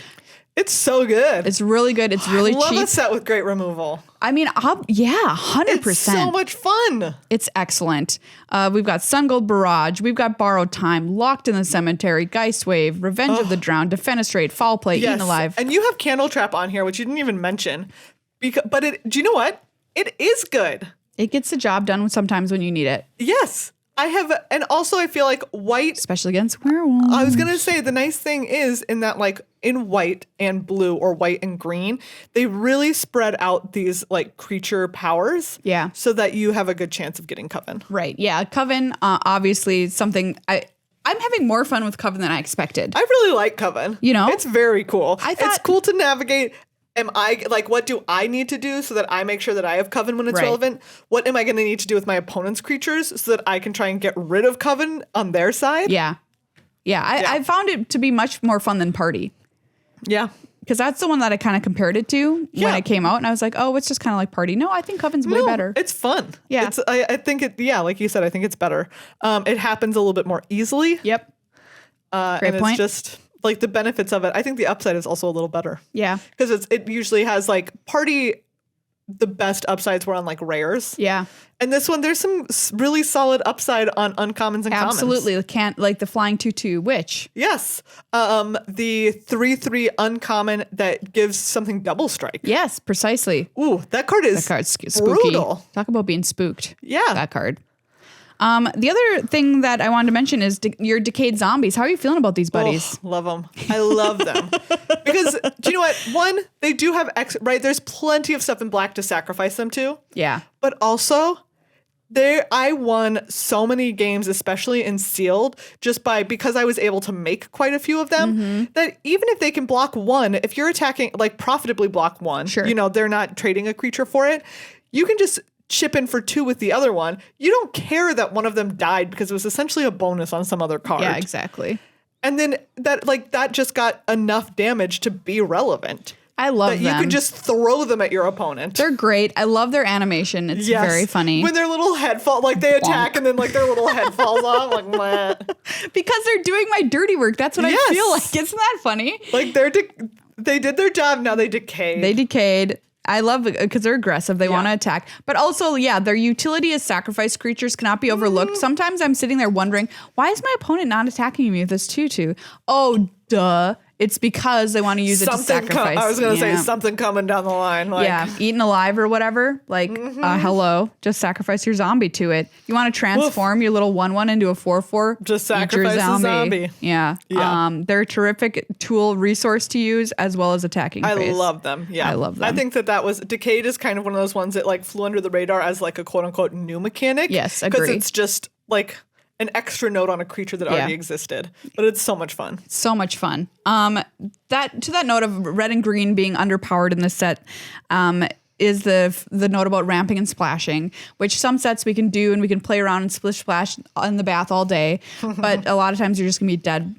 It's so good. It's really good. It's really I love cheap. a set with great removal. I mean, 100%. It's so much fun. It's excellent. We've got Sungold Barrage. We've got Borrowed Time, Locked in the Cemetery, Geist Wave, Revenge of the Drowned, Defenestrate, Foul Play, Eaten Alive. And you have Candle Trap on here, which you didn't even mention. Do you know what? It is good. It gets the job done sometimes when you need it. Yes. And also I feel like white, especially against werewolves. I was going to say the nice thing is in that, like, in white and blue or white and green, they really spread out these like creature powers. Yeah. So that you have a good chance of getting Coven. Right. Yeah. Coven, obviously something I'm having more fun with Coven than I expected. I really like Coven. You know? It's very cool. It's cool to navigate. What do I need to do so that I make sure that I have Coven when it's relevant? What am I going to need to do with my opponent's creatures so that I can try and get rid of Coven on their side? Yeah. I found it to be much more fun than Party. Yeah. Because that's the one that I kind of compared it to when it came out. And I was like, oh, it's just kind of like Party. No, I think Coven's way better. It's fun. Yeah. I think like you said, I think it's better. It happens a little bit more easily. Yep. Great point. It's just like the benefits of it. I think the upside is also a little better. Yeah. Because it usually has like Party, the best upsides were on like rares. Yeah. And this one, there's some really solid upside on uncommons and commons. Absolutely. Can't like the flying 2/2 witch. Yes. The 3/3 uncommon that gives something double strike. Yes, precisely. Ooh, that card's spooky. brutal. Talk about being spooked. Yeah. That card. The other thing that I wanted to mention is your decayed zombies. How are you feeling about these buddies? Oh, love them. I love them. Because, do you know what? One, they do have right? There's plenty of stuff in black to sacrifice them to. Yeah. But also, I won so many games, especially in sealed, because I was able to make quite a few of them, that even if they can block one, if you're attacking, like profitably block one, they're not trading a creature for it, you can just chip in for 2 with the other one. You don't care that one of them died because it was essentially a bonus on some other card. Yeah, exactly. And then that just got enough damage to be relevant. I love them. You can just throw them at your opponent. They're great. I love their animation. It's very funny. When their little head fall, like they attack and then like their little head falls off, like meh. Because they're doing my dirty work. That's what I feel like. Isn't that funny? Like they did their job. Now they decayed. I love it because they're aggressive. They want to attack. But also, their utility as sacrifice creatures cannot be overlooked. Sometimes I'm sitting there wondering, why is my opponent not attacking me with this 2/2? Oh, duh. It's because they want to use it to sacrifice. I was going to say something coming down the line. Like, eaten alive or whatever. Like, hello, just sacrifice your zombie to it. You want to transform your little 1/1 into a 4/4. Just sacrifice the zombie. Yeah. They're a terrific tool resource to use as well as attacking phase. I love them. Yeah. I love them. I think that was Decayed is kind of one of those ones that like flew under the radar as like a quote unquote new mechanic. Yes, agree. Because it's just like an extra note on a creature that already existed, but it's so much fun. So much fun. That note of red and green being underpowered in this set, is the note about ramping and splashing, which some sets we can do and we can play around and splish splash in the bath all day, but a lot of times you're just gonna be dead.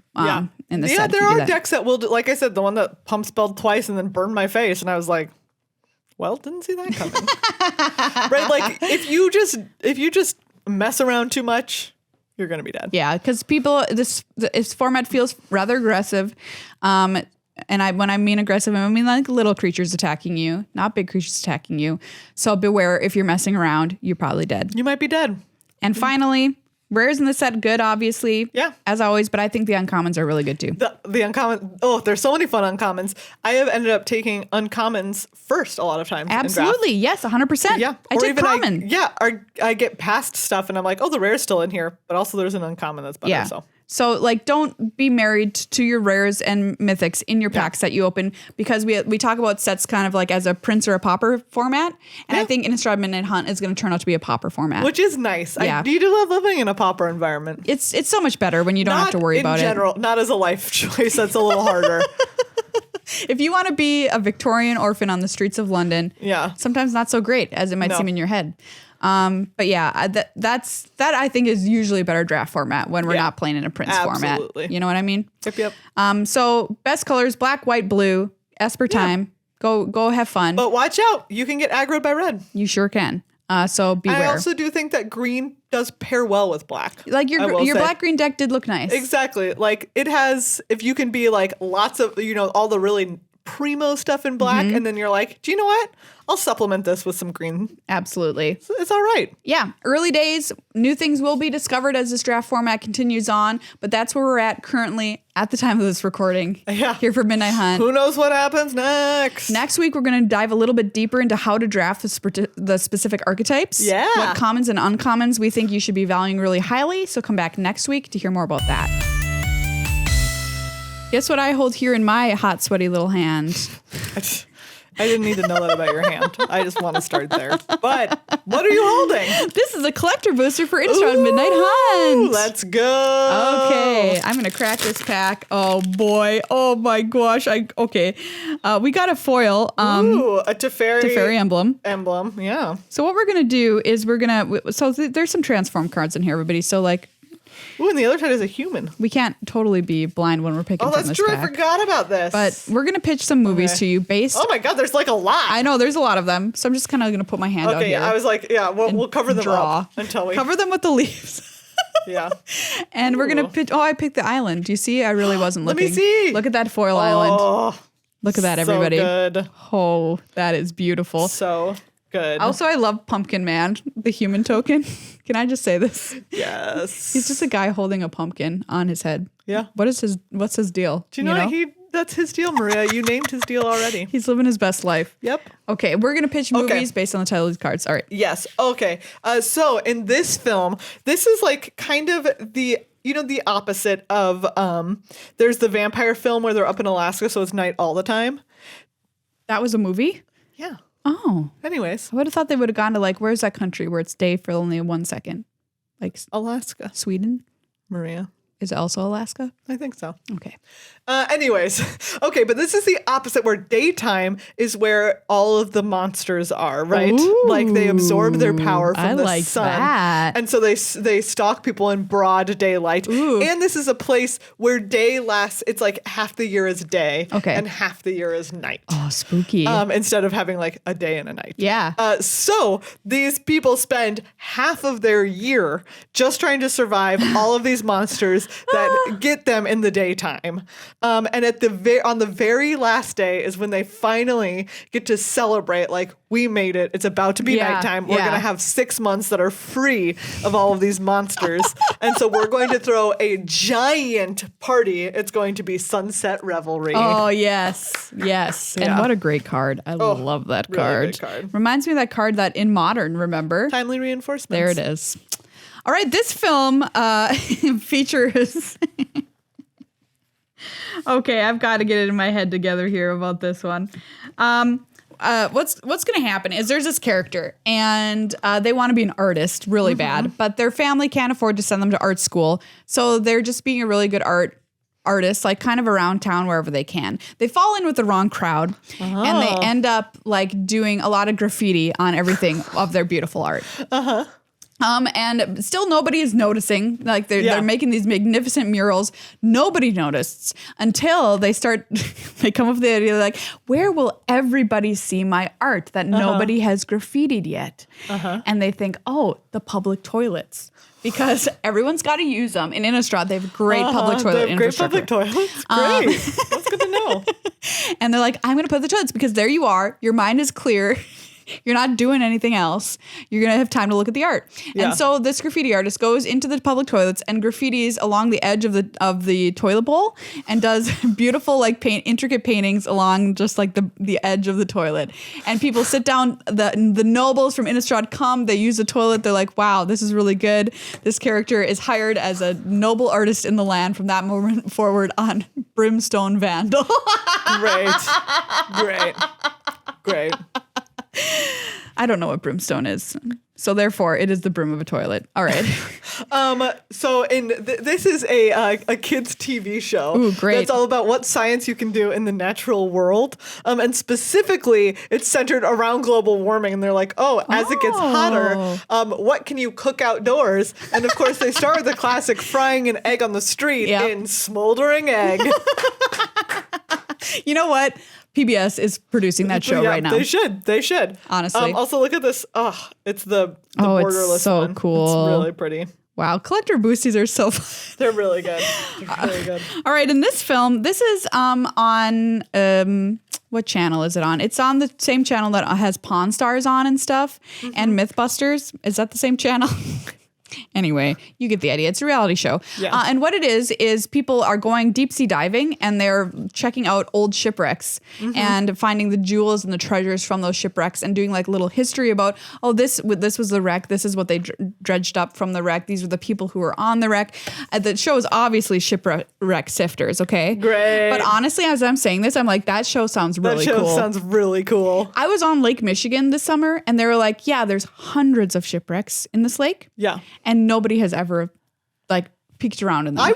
In this set. There are decks that will do, like I said, the one that pump spelled twice and then burned my face, and I was like, well, didn't see that coming. Right? Like if you just mess around too much, you're going to be dead. Yeah, because this format feels rather aggressive. And when I mean aggressive, I mean like little creatures attacking you, not big creatures attacking you. So beware, if you're messing around, you're probably dead. You might be dead. And finally, Rares in the set, good, obviously. Yeah. As always, but I think the uncommons are really good too. The uncommon. Oh, there's so many fun uncommons. I have ended up taking uncommons first a lot of times. Absolutely. Yes, 100%. Yeah. I take common. I get past stuff and I'm like, oh, the rare's still in here, but also there's an uncommon that's better. Yeah. So like, don't be married to your rares and mythics in your packs that you open, because we talk about sets kind of like as a prince or a pauper format. And I think Innistrad Midnight Hunt is going to turn out to be a pauper format. Which is nice. Yeah. I do love living in a pauper environment. It's so much better when you don't have to worry about it. In general, not as a life choice. That's a little harder. If you want to be a Victorian orphan on the streets of London, sometimes not so great as it might seem in your head. But yeah, that I think is usually a better draft format when we're not playing in a prince format. You know what I mean? Yep. So best colors, black, white, blue, Esper time. Go have fun. But watch out. You can get aggroed by red. You sure can. So beware. I also do think that green does pair well with black. Like your black green deck did look nice. Exactly. Like it has, if you can be like lots of, all the really primo stuff in black, and then you're like, do you know what? I'll supplement this with some green. Absolutely. It's all right. Yeah. Early days, new things will be discovered as this draft format continues on, but that's where we're at currently at the time of this recording. Yeah. Here for Midnight Hunt. Who knows what happens next? Next week, we're going to dive a little bit deeper into how to draft the specific archetypes. Yeah. What commons and uncommons we think you should be valuing really highly. So come back next week to hear more about that. Guess what I hold here in my hot, sweaty little hand? I didn't need to know that about your hand. I just want to start there. But what are you holding? This is a collector booster for Innistrad Midnight Hunt. Let's go. Okay, I'm gonna crack this pack. Oh boy. Oh my gosh. We got a foil. A Teferi emblem. Yeah. So what we're gonna do is there's some transform cards in here, everybody. So like. Ooh, and the other side is a human. We can't totally be blind when we're picking from this pack. Oh, that's true. I forgot about this. But we're going to pitch some movies to you based... Oh my God, there's like a lot. I know, there's a lot of them. So I'm just kind of going to put my hand out here. Okay, I was like, we'll cover them up until we... Cover them with the leaves. Yeah. And we're going to pitch... Oh, I picked the island. Do you see? I really wasn't looking. Let me see. Look at that foil island. Look at that, everybody. So good. Oh, that is beautiful. So good. Also, I love Pumpkin Man, the human token. Can I just say this? Yes. He's just a guy holding a pumpkin on his head. Yeah. What's his deal? Do you know? That's his deal, Maria. You named his deal already. He's living his best life. Yep. Okay, we're going to pitch movies based on the title of these cards. All right. Yes. Okay. So in this film, this is like kind of the opposite of there's the vampire film where they're up in Alaska, so it's night all the time. That was a movie? Yeah. Oh. Anyways. I would have thought they would have gone to like, where's that country where it's day for only 1 second? Like Alaska. Sweden? Maria. Is it also Alaska? I think so. Okay. Anyways, okay, but this is the opposite where daytime is where all of the monsters are, right? Ooh, like they absorb their power from the sun. That. And so they stalk people in broad daylight. Ooh. And this is a place where day lasts, it's like half the year is day and half the year is night. Oh, spooky. Instead of having like a day and a night. Yeah. So these people spend half of their year just trying to survive all of these monsters that get them in the daytime. And at on the very last day is when they finally get to celebrate, like, we made it. It's about to be nighttime. We're going to have 6 months that are free of all of these monsters. And so we're going to throw a giant party. It's going to be Sunset Revelry. Oh, yes. Yes. And what a great card. I love that card. Really good card. Reminds me of that card that in Modern, remember? Timely Reinforcements. There it is. All right, this film features... Okay, I've got to get it in my head together here about this one. What's going to happen is there's this character, and they want to be an artist really bad, but their family can't afford to send them to art school, so they're just being a really good artist, like kind of around town wherever they can. They fall in with the wrong crowd, and they end up like doing a lot of graffiti on everything of their beautiful art. And still nobody is noticing. Like they're making these magnificent murals. Nobody noticed until they come up with the idea like, where will everybody see my art that nobody has graffitied yet? And they think, oh, the public toilets. Because everyone's got to use them. In Innistrad, they have great public toilet infrastructure. Great public toilets. Great. That's good to know. And they're like, I'm going to put the toilets because there you are. Your mind is clear. You're not doing anything else. You're going to have time to look at the art. Yeah. And so this graffiti artist goes into the public toilets and graffitis along the edge of the toilet bowl and does beautiful, like intricate paintings along just like the edge of the toilet. And people sit down, the nobles from Innistrad come, they use the toilet. They're like, wow, this is really good. This character is hired as a noble artist in the land from that moment forward on Brimstone Vandal. Great. I don't know what brimstone is. So therefore, it is the brim of a toilet. All right. So this is a kids TV show. Ooh, great. That's all about what science you can do in the natural world. And specifically, it's centered around global warming. And they're like, as it gets hotter, what can you cook outdoors? And of course, they start with the classic frying an egg on the street in smoldering egg. You know what? PBS is producing that show right now. They should. Honestly. Also, look at this. It's the borderless it's so one. cool. It's really pretty. Wow, collector boosties are so fun. They're really good. All right, in this film, this is on what channel is it on? It's on the same channel that has Pawn Stars on and stuff, and Mythbusters. Is that the same channel? Anyway, you get the idea. It's a reality show. Yeah. And what it is people are going deep sea diving and they're checking out old shipwrecks and finding the jewels and the treasures from those shipwrecks and doing like little history about, this was the wreck. This is what they dredged up from the wreck. These are the people who were on the wreck. The show is obviously shipwreck sifters, okay? Great. But honestly, as I'm saying this, I'm like, that show sounds really cool. That show sounds really cool. I was on Lake Michigan this summer and they were like, yeah, there's hundreds of shipwrecks in this lake. Yeah. And nobody has ever like peeked around in them. I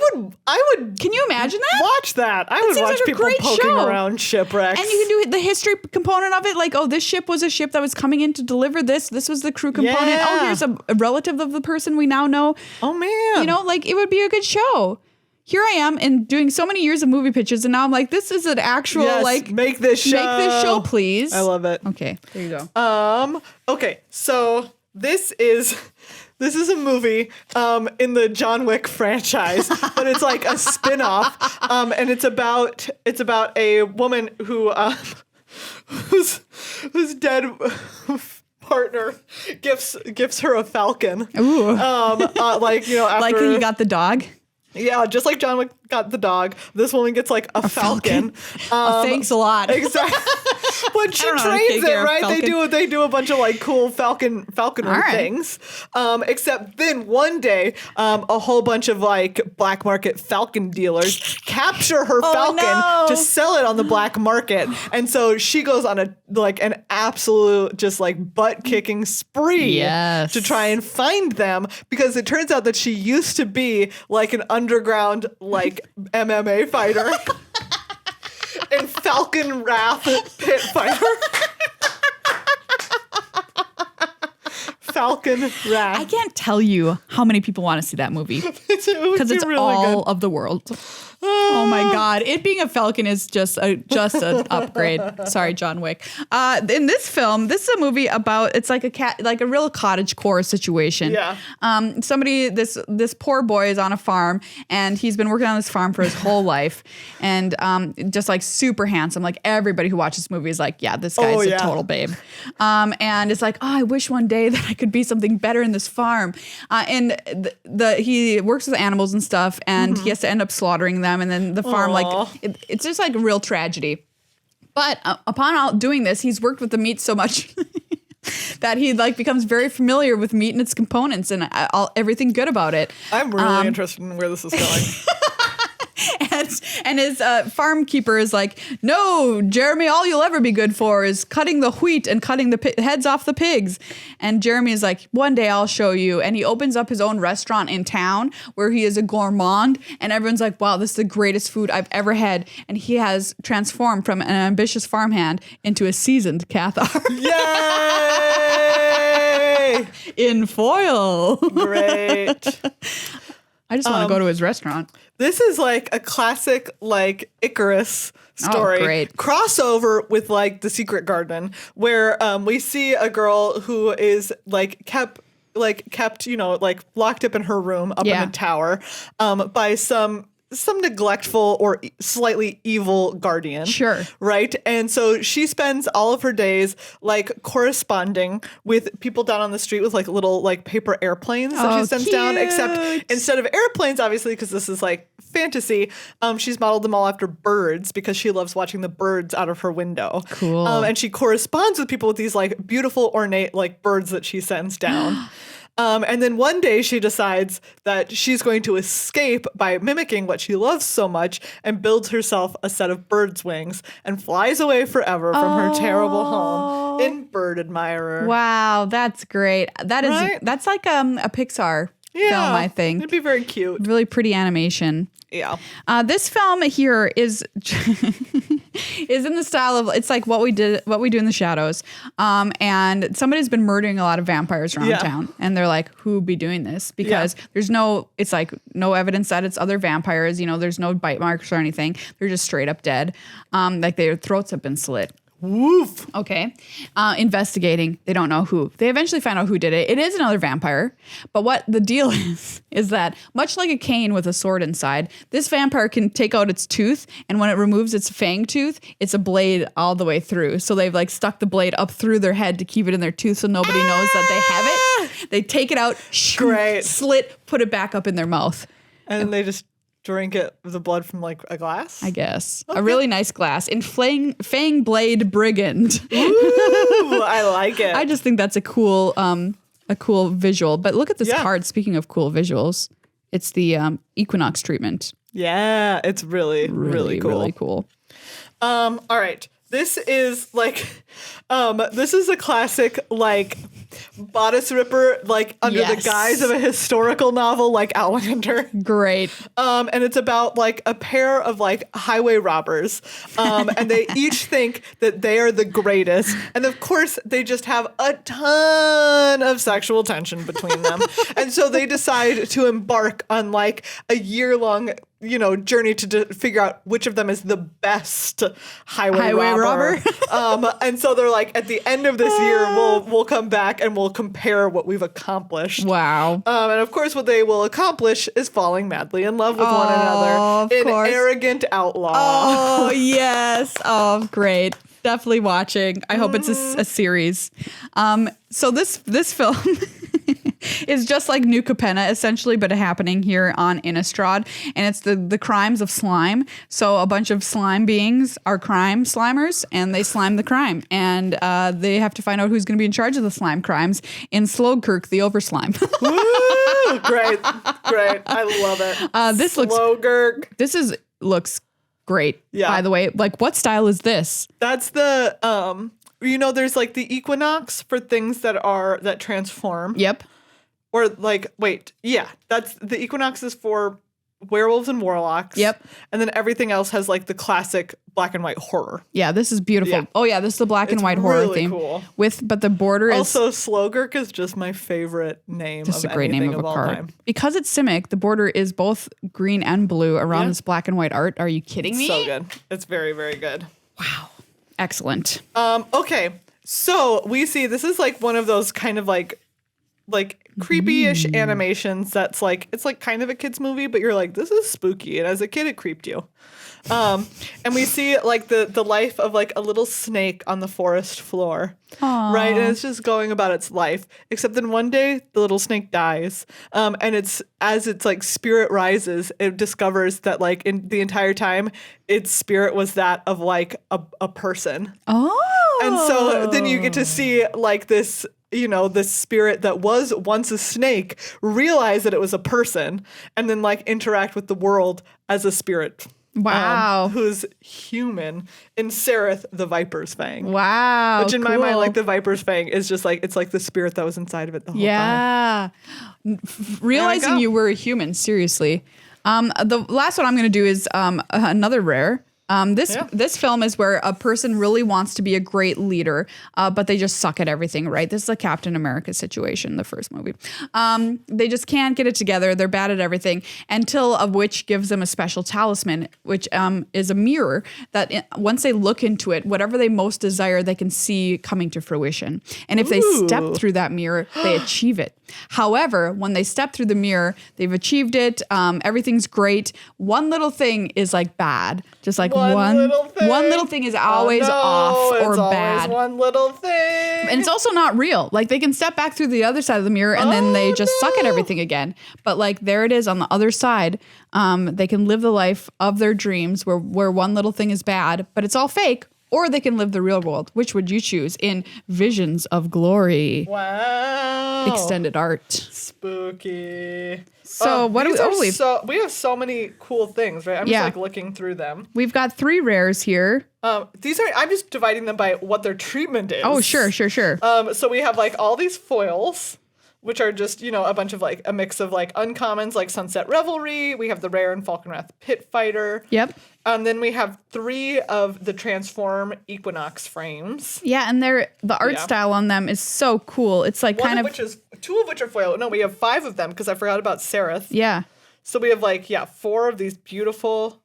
would. Can you imagine that? Watch that. I would seems watch like a people great poking show. around shipwrecks. And you can do the history component of it. Like, this ship was a ship that was coming in to deliver this. This was the crew component. Yeah. Here's a relative of the person we now know. Oh, man. It would be a good show. Here I am and doing so many years of movie pitches. And now I'm like, this is an actual, make this show. Please. I love it. Okay, there you go. Okay, so this is a movie in the John Wick franchise, but it's like a spin-off. And it's about a woman who whose dead partner gifts her a falcon. Ooh. After, like you got the dog. Yeah, just like John Wick got the dog, this woman gets like a falcon. Thanks a lot. Exactly. But she trains it, right? They do a bunch of like cool falconry things. Except then one day, a whole bunch of like black market falcon dealers capture her falcon to sell it on the black market. And so she goes on an absolute just like butt kicking spree to try and find them, because it turns out that she used to be like an underground like MMA fighter. And Falcon Wrath pit fighter. Falcon Wrath. I can't tell you how many people want to see that movie because it's really all good. of the world. Oh my God. It being a falcon is just an upgrade. Sorry, John Wick. In this film, this is a movie about, it's like a real cottagecore situation. Yeah. This poor boy is on a farm and he's been working on this farm for his whole life and just like super handsome. Like everybody who watches this movie is like, yeah, this guy's a total babe. And it's like, I wish one day that I could be something better in this farm. And he works with animals and stuff and he has to end up slaughtering them. And then the farm, it's just like a real tragedy. But upon doing this, he's worked with the meat so much that he like becomes very familiar with meat and its components and everything good about it. I'm really interested in where this is going. And his farm keeper is like, no, Jeremy, all you'll ever be good for is cutting the wheat and cutting the heads off the pigs. And Jeremy is like, one day I'll show you. And he opens up his own restaurant in town where he is a gourmand. And everyone's like, wow, this is the greatest food I've ever had. And he has transformed from an ambitious farmhand into a seasoned Cathar. Yay! In foil. Great. I just want to go to his restaurant. This is like a classic like Icarus story. Oh, great. Crossover with like The Secret Garden, where we see a girl who is kept, locked up in her room up in a tower by some some neglectful or slightly evil guardian. Sure. Right? And so she spends all of her days like corresponding with people down on the street with like little like paper airplanes that she sends down, except instead of airplanes, obviously, because this is like fantasy, she's modeled them all after birds because she loves watching the birds out of her window. Cool. And she corresponds with people with these like beautiful, ornate like birds that she sends down. And then one day she decides that she's going to escape by mimicking what she loves so much and builds herself a set of bird's wings and flies away forever from her terrible home in Bird Admirer. Wow, that's great. That is Right? that's like a Pixar film, I think. It'd be very cute. Really pretty animation. Yeah. This film here is is in the style of, it's like what we do in the shadows. And somebody's been murdering a lot of vampires around town, and they're like, who be doing this? Because there's no evidence that it's other vampires. You know, there's no bite marks or anything. They're just straight up dead. Like their throats have been slit. Woof. Okay. Investigating. They don't know who. They eventually find out who did it. It is another vampire. But what the deal is that much like a cane with a sword inside, this vampire can take out its tooth, and when it removes its fang tooth, it's a blade all the way through. So they've like stuck the blade up through their head to keep it in their tooth so nobody knows that they have it. They take it out, slit, put it back up in their mouth. And then they just drink it, the blood from like a glass? I guess. Okay. A really nice glass. In Fang Blade Brigand. Ooh, I like it. I just think that's a cool visual. But look at this card. Speaking of cool visuals, it's the Equinox treatment. Yeah, it's really cool. Really cool. All right. This is like, this is a classic, like, bodice ripper, like, under the guise of a historical novel, like Outlander. Great. And it's about, like, a pair of, like, highway robbers. And they each think that they are the greatest. And, of course, they just have a ton of sexual tension between them. And so they decide to embark on, like, a year-long journey to figure out which of them is the best highway robber. And so they're like, at the end of this year, we'll come back and we'll compare what we've accomplished. Wow. And of course, what they will accomplish is falling madly in love with one another. An arrogant outlaw. Oh, yes. Oh, great. Definitely watching. I hope it's a series. So this film is just like New Capenna, essentially, but happening here on Innistrad. And it's the crimes of slime. So a bunch of slime beings are crime slimers, and they slime the crime. And they have to find out who's going to be in charge of the slime crimes in Slogurk, the Overslime. Woo! Great. I love it. This Slogurk. Looks great. Yeah. By the way, like, what style is this? That's the there's like the equinox for things that transform. Yep. Or like, that's the equinox is for werewolves and warlocks. Yep. And then everything else has like the classic black and white horror. Yeah, this is beautiful. Yeah. Oh yeah, this is the black and white horror really theme. Cool. But the border is also Slogurk is just my favorite name. just of a great name of a all card. Time. Because it's Simic, the border is both green and blue around this black and white art. Are you kidding me? So good. It's very, very good. Wow. Excellent. Okay. So we see this is like one of those kind of like creepy-ish animations that's like, it's like kind of a kid's movie, but you're like, this is spooky. And as a kid, it creeped you. And we see like the life of like a little snake on the forest floor. Aww. Right? And it's just going about its life. Except then one day the little snake dies. And as its like spirit rises, it discovers that like in the entire time, its spirit was that of like a person. Oh. And so then you get to see like this, this spirit that was once a snake realize that it was a person and then like interact with the world as a spirit. Wow. Who's human in Sereth, the Viper's Fang. Wow. Which in my mind, like the Viper's Fang is just like, it's like the spirit that was inside of it the whole time. Realizing you were a human, seriously. The last one I'm going to do is another rare. This film is where a person really wants to be a great leader, but they just suck at everything, right? This is a Captain America situation, the first movie. They just can't get it together. They're bad at everything until a witch gives them a special talisman, which is a mirror that once they look into it, whatever they most desire, they can see coming to fruition. And if they step through that mirror, they achieve it. However, when they step through the mirror, they've achieved it. Everything's great. One little thing is like bad. Just like one little thing is always off or bad. One little thing. And it's also not real. Like they can step back through the other side of the mirror and then they just suck at everything again. But like there it is on the other side. They can live the life of their dreams where one little thing is bad, but it's all fake. Or they can live the real world. Which would you choose in Visions of Glory? Wow. Extended art. Spooky. So what do we... we have so many cool things, right? I'm just like looking through them. We've got 3 rares here. I'm just dividing them by what their treatment is. Oh, sure. So we have like all these foils, which are just, a bunch of like a mix of like uncommons like Sunset Revelry. We have the rare and Falconwrath Pit Fighter. Yep. And then we have 3 of the Transform Equinox frames. Yeah, and the art style on them is so cool. It's like 2 of which are foil. No, we have 5 of them because I forgot about Sereth. Yeah. So we have 4 of these beautiful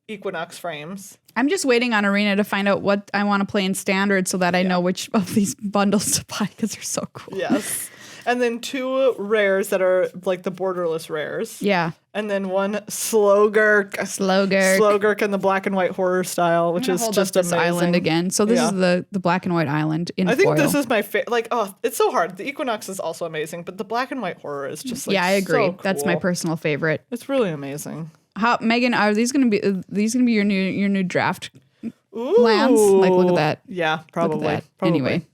Equinox frames. I'm just waiting on Arena to find out what I want to play in Standard so that I know which of these bundles to buy because they're so cool. Yes. And then 2 rares that are like the borderless rares. Yeah. And then 1 Slogurk. Slogurk in the black and white horror style, which is just this amazing. Island again. So this is the black and white island in foil. I think this is my favorite. Like, it's so hard. The Equinox is also amazing, but the black and white horror is just like I agree. So cool. That's my personal favorite. It's really amazing. Meghan, are these going to be your new draft lands? Like, look at that. Yeah, probably. Look at that. Anyway.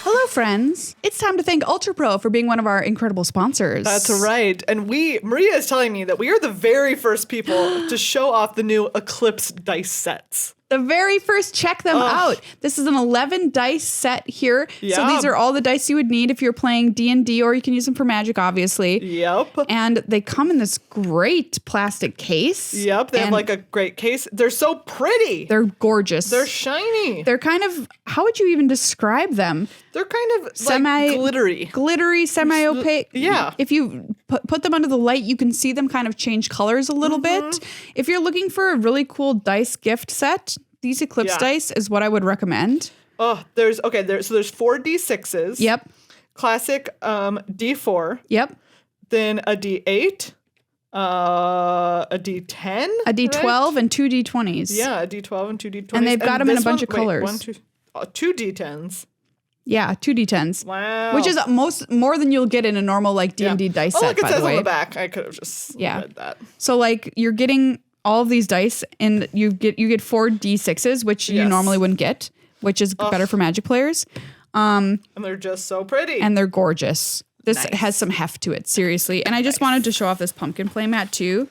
Hello, friends. It's time to thank Ultra Pro for being one of our incredible sponsors. That's right. And Maria is telling me that we are the very first people to show off the new Eclipse dice sets. The very first, check them out. This is an 11 dice set here. Yeah. So these are all the dice you would need if you're playing D&D, or you can use them for Magic, obviously. Yep. And they come in this great plastic case. Yep. They have like a great case. They're so pretty. They're gorgeous. They're shiny. They're kind of, how would you even describe them? They're kind of glittery. Glittery, semi-opaque. Yeah. If you put them under the light, you can see them kind of change colors a little bit. If you're looking for a really cool dice gift set, these Eclipse dice is what I would recommend. Oh, there's 4 D6s. Yep. Classic D4. Yep. Then a D8. A D10. A D12 right? And 2 D20s. Yeah, a D12 and 2 D20s. And they've got them in a bunch of colors. 2 D10s. Yeah, 2 D10s. Wow. Which is more than you'll get in a normal like D&D dice set, look, it by says the way. on the back. I could have just read that. So like you're getting all of these dice and you get 4 D6s, which you normally wouldn't get, which is better for Magic players. And they're just so pretty. And they're gorgeous. This has some heft to it, seriously. And I just wanted to show off this pumpkin playmat too.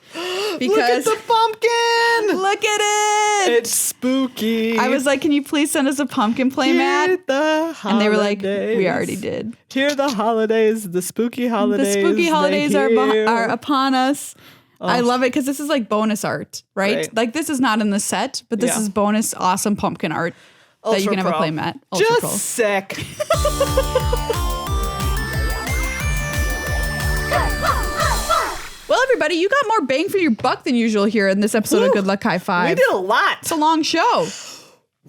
Because look at the pumpkin! Look at it! It's spooky. I was like, can you please send us a pumpkin playmat? And they were like, we already did. Here the holidays, the spooky holidays. The spooky holidays are upon us. Oh. I love it because this is like bonus art, right? Like this is not in the set, but this is bonus awesome pumpkin art that you can have a playmat. Ultra Pro. Sick. Well, everybody, you got more bang for your buck than usual here in this episode of Good Luck High Five. We did a lot. It's a long show.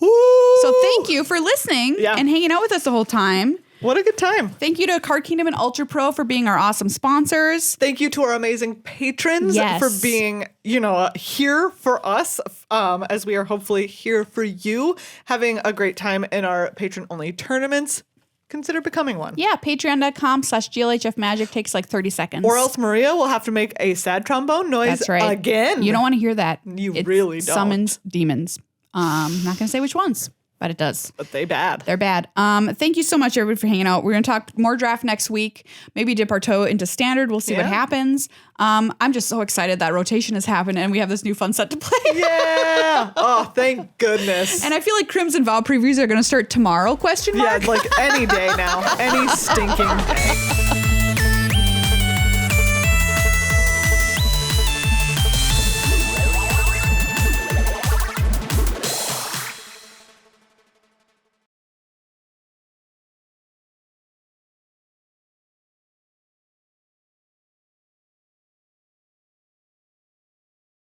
Woo. So thank you for listening and hanging out with us the whole time. What a good time. Thank you to Card Kingdom and Ultra Pro for being our awesome sponsors. Thank you to our amazing patrons for being, here for us as we are hopefully here for you, having a great time in our patron-only tournaments. Consider becoming one. Yeah, patreon.com/GLHF Magic takes like 30 seconds. Or else Maria will have to make a sad trombone noise again. You don't want to hear that. It really don't. Summons demons. I'm not going to say which ones, but it does. But they're bad. They're bad. Thank you so much, everybody, for hanging out. We're going to talk more draft next week. Maybe dip our toe into Standard. We'll see what happens. I'm just so excited that rotation has happened and we have this new fun set to play. Yeah. Oh, thank goodness. And I feel like Crimson Vow previews are going to start tomorrow, ? Yeah, like any day now. Any stinking day.